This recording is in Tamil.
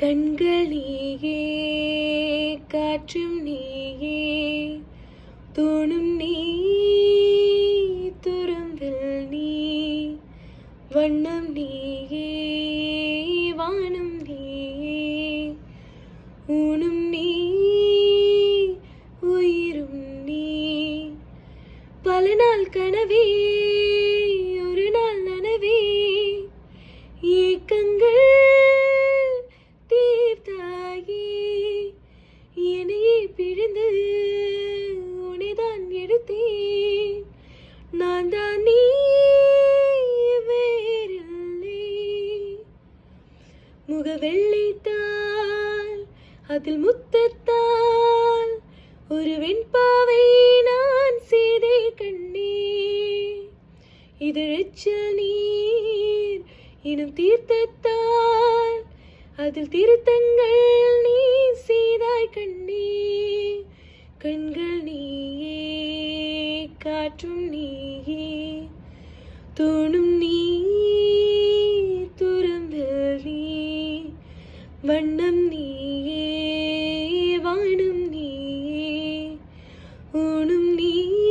கண்கள் நீயே, காற்றும் நீயே, தோணும் நீ, துரும்பில் நீ, வண்ணம் நீயே, வானம் நீயே, ஊனும் நீ, உயிரும் நீ. பல நாள் கனவே, ஒரு நாள் நனவே, ஏக்கங்கள் தீர்த்தாயே, என்னையே பிழிந்து உனைதான் எடுத்தேன். நான் தான் நீ, வேறில்லை. முகவெள்ளைத்தாள், அதில் முத்தத்தால் ஒரு வெண்பாவை நான் செய்தே கண்ணே. இதழச்சில் நீர் எனும் தீர்த்தத்தால் அதில் திருத்தங்கள் நீ செய்தாய் கண்ணே. கண்கள் நீயே, காற்றும் நீயே, தோணும் நீ, துரும்பில் நீ, வண்ணம் நீயே, வானம் நீயே, ஊனும் நீ.